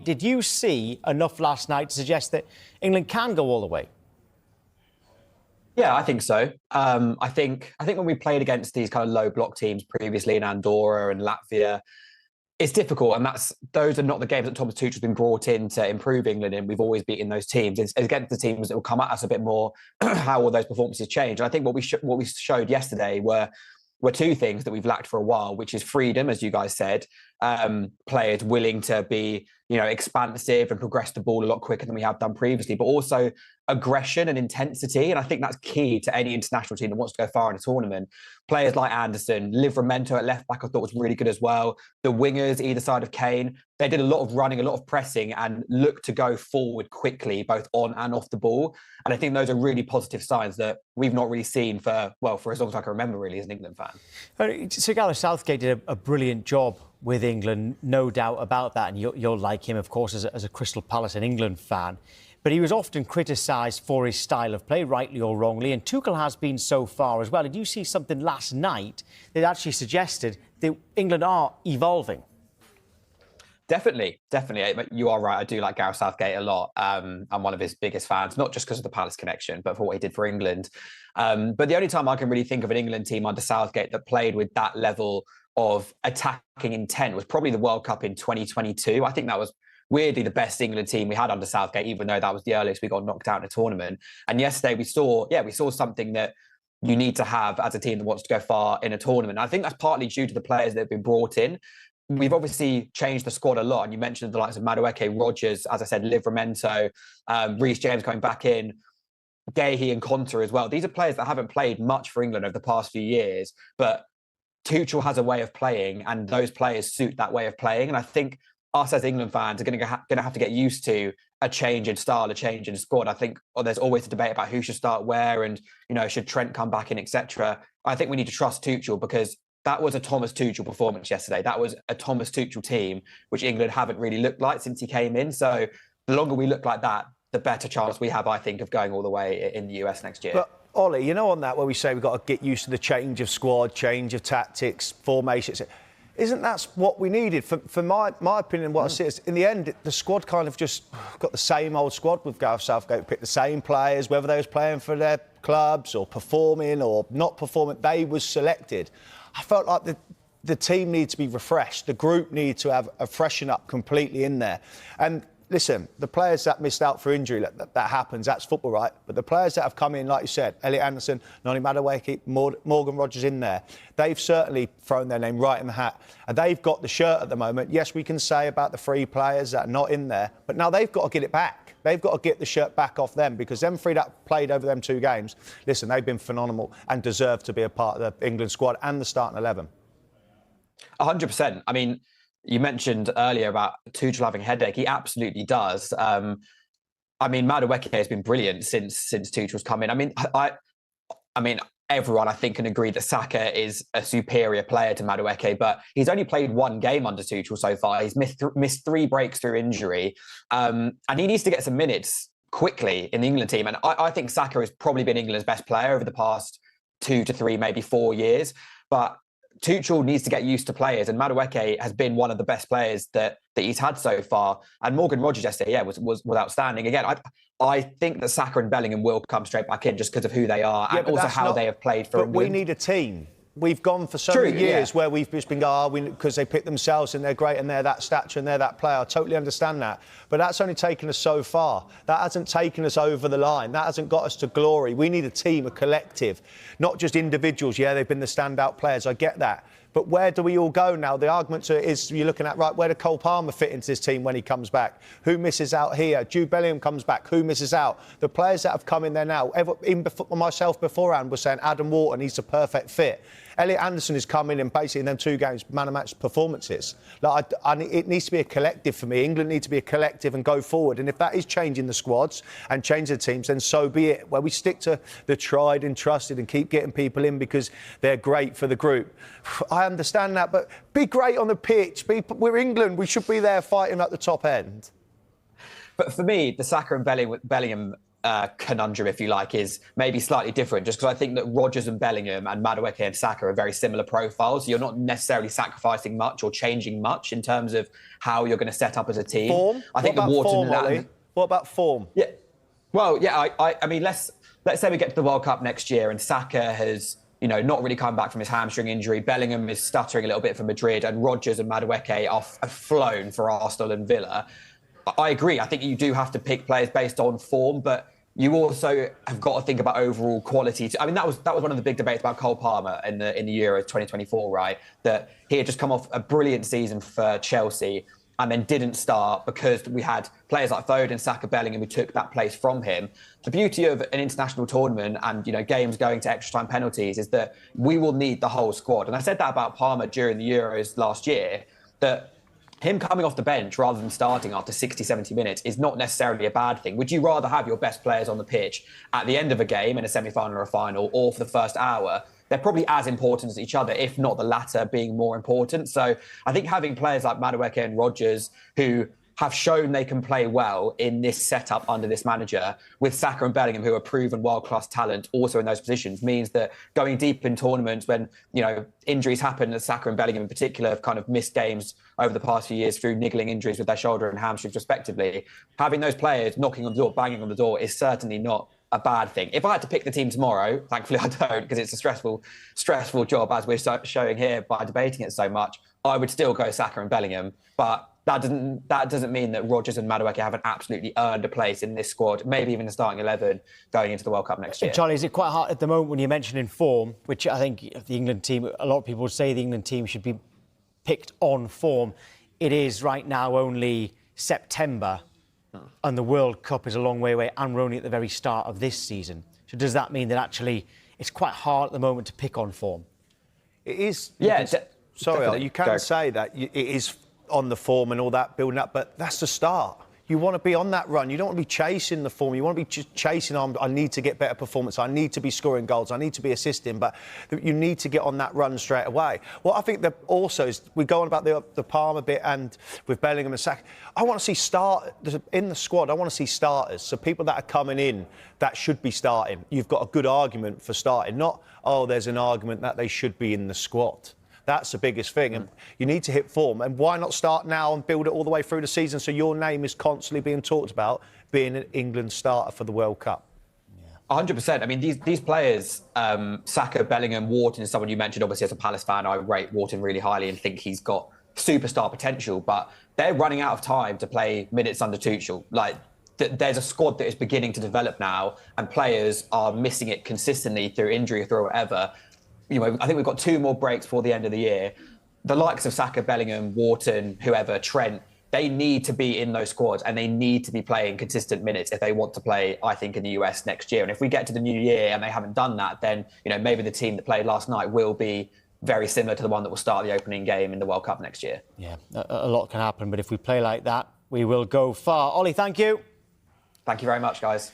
Did you see enough last night to suggest that England can go all the way? Yeah, I think so. I think when we played against these kind of low block teams previously in Andorra and Latvia, it's difficult, and those are not the games that Thomas Tuchel's been brought in to improve England in. We've always beaten those teams. It's against the teams that will come at us a bit more. How will those performances change? And I think what we showed yesterday were two things that we've lacked for a while, which is freedom, as you guys said, players willing to be, expansive and progress the ball a lot quicker than we have done previously, but also aggression and intensity. And I think that's key to any international team that wants to go far in a tournament. Players like Anderson, Livramento at left back, I thought was really good as well. The wingers either side of Kane, they did a lot of running, a lot of pressing, and looked to go forward quickly, both on and off the ball. And I think those are really positive signs that we've not really seen for as long as I can remember, really, as an England fan. Sir Gareth Southgate did a brilliant job with England, no doubt about that. And you'll like him, of course, as a Crystal Palace and England fan. But he was often criticised for his style of play, rightly or wrongly, and Tuchel has been so far as well. Did you see something last night that actually suggested that England are evolving? Definitely. You are right. I do like Gareth Southgate a lot. I'm one of his biggest fans, not just because of the Palace connection, but for what he did for England. But the only time I can really think of an England team under Southgate that played with that level of attacking intent was probably the World Cup in 2022. I think that was weirdly the best England team we had under Southgate, even though that was the earliest we got knocked out in a tournament. And yesterday we saw something that you need to have as a team that wants to go far in a tournament. And I think that's partly due to the players that have been brought in. We've obviously changed the squad a lot, and you mentioned the likes of Madueke, Rodgers, as I said, Livramento, Reece James coming back in, Gahey and Conter as well. These are players that haven't played much for England over the past few years, but Tuchel has a way of playing, and those players suit that way of playing. And I think us as England fans are going to have to get used to a change in style, a change in squad. I think there's always a debate about who should start where, and should Trent come back in, etc. I think we need to trust Tuchel, because that was a Thomas Tuchel performance yesterday. That was a Thomas Tuchel team, which England haven't really looked like since he came in. So the longer we look like that, the better chance we have, I think, of going all the way in the US next year. But Ollie, on that where we say we've got to get used to the change of squad, change of tactics, formations, isn't that what we needed? For my opinion, what I see is, in the end, the squad kind of just got the same old squad with Gareth Southgate. Picked the same players, whether they was playing for their clubs or performing or not performing, they was selected. I felt like the team needs to be refreshed. The group needs to have a freshen up completely in there. And listen, the players that missed out for injury, that happens, that's football, right? But the players that have come in, like you said, Elliot Anderson, Noni Madueke, Morgan Rodgers in there, they've certainly thrown their name right in the hat. And they've got the shirt at the moment. Yes, we can say about the three players that are not in there, but now they've got to get it back. They've got to get the shirt back off them, because them three that played over them 2 games, listen, they've been phenomenal and deserve to be a part of the England squad and the starting 11. 100%. I mean, you mentioned earlier about Tuchel having a headache. He absolutely does. I mean, Madueke has been brilliant since Tuchel's come in. I mean, everyone, I think, can agree that Saka is a superior player to Madueke, but he's only played 1 game under Tuchel so far. He's missed 3 breaks through injury, and he needs to get some minutes quickly in the England team. And I think Saka has probably been England's best player over the past 2 to 3, maybe 4 years. But Tuchel needs to get used to players, and Madueke has been one of the best players that he's had so far. And Morgan Rodgers yesterday, was outstanding. Again, I think that Saka and Bellingham will come straight back in just because of who they are, and also how they have played for England. We need a team. We've gone for so many years where we've just been going, because they pick themselves and they're great and they're that stature and they're that player. I totally understand that. But that's only taken us so far. That hasn't taken us over the line. That hasn't got us to glory. We need a team, a collective, not just individuals. Yeah, they've been the standout players. I get that. But where do we all go now? The argument is you're looking at, right, where did ColePalmer fit into this team when he comes back? Who misses out here? Jude Bellingham comes back. Who misses out? The players that have come in there now, even myself beforehand was saying Adam Wharton, he's a perfect fit. Elliot Anderson is coming in basically in them 2 games, man-of-match performances. It needs to be a collective for me. England need to be a collective and go forward. And if that is changing the squads and changing the teams, then so be it. Where we stick to the tried and trusted and keep getting people in because they're great for the group. I understand that, but be great on the pitch. We're England. We should be there fighting at the top end. But for me, the Saka and Bellingham conundrum, if you like, is maybe slightly different, just because I think that Rodgers and Bellingham and Madueke and Saka are very similar profiles. You're not necessarily sacrificing much or changing much in terms of how you're going to set up as a team. Form? I think what about Wharton form, Ollie? What about form? Yeah. Well, yeah, I mean, let's say we get to the World Cup next year and Saka has, not really come back from his hamstring injury. Bellingham is stuttering a little bit for Madrid, and Rodgers and Madueke are flown for Arsenal and Villa. I agree. I think you do have to pick players based on form, but you also have got to think about overall quality. I mean, that was one of the big debates about ColePalmer in the Euro 2024, right? That he had just come off a brilliant season for Chelsea and then didn't start because we had players like Foden, Saka, Bellingham who took that place from him. The beauty of an international tournament and games going to extra time penalties is that we will need the whole squad. And I said that about Palmer during the Euros last year, that him coming off the bench rather than starting after 60, 70 minutes is not necessarily a bad thing. Would you rather have your best players on the pitch at the end of a game in a semi-final or a final, or for the first hour? They're probably as important as each other, if not the latter being more important. So I think having players like Madueke and Rodgers who have shown they can play well in this setup under this manager, with Saka and Bellingham, who are proven world-class talent also in those positions, means that going deep in tournaments when, injuries happen, as Saka and Bellingham in particular have kind of missed games over the past few years through niggling injuries with their shoulder and hamstrings respectively, having those players knocking on the door, banging on the door is certainly not a bad thing. If I had to pick the team tomorrow, thankfully I don't, because it's a stressful job, as we're showing here by debating it so much, I would still go Saka and Bellingham, but that doesn't mean that Rodgers and Madueke haven't absolutely earned a place in this squad, maybe even the starting 11 going into the World Cup next year. Charlie, is it quite hard at the moment when you're mentioning form, which I think the England team, a lot of people would say the England team should be picked on form. It is right now only September and the World Cup is a long way away and we're only at the very start of this season. So does that mean that actually it's quite hard at the moment to pick on form? It is. Yeah. Sorry, you can say that it is on the form and all that building up, but that's the start. You want to be on that run. You don't want to be chasing the form. You want to be just chasing on, I need to get better performance. I need to be scoring goals. I need to be assisting. But you need to get on that run straight away. What I think that also is, we go on about the Palmer bit and with Bellingham and Saka, I want to see in the squad, I want to see starters. So people that are coming in that should be starting. You've got a good argument for starting. Not, there's an argument that they should be in the squad. That's the biggest thing. And you need to hit form. And why not start now and build it all the way through the season so your name is constantly being talked about being an England starter for the World Cup? 100%. I mean, these players, Saka, Bellingham, Wharton is someone you mentioned, obviously, as a Palace fan. I rate Wharton really highly and think he's got superstar potential. But they're running out of time to play minutes under Tuchel. There's a squad that is beginning to develop now and players are missing it consistently through injury or through whatever. I think we've got 2 more breaks before the end of the year. The likes of Saka, Bellingham, Wharton, whoever, Trent, they need to be in those squads and they need to be playing consistent minutes if they want to play, I think, in the US next year. And if we get to the new year and they haven't done that, then, maybe the team that played last night will be very similar to the one that will start the opening game in the World Cup next year. Yeah, a lot can happen, but if we play like that, we will go far. Ollie, thank you. Thank you very much, guys.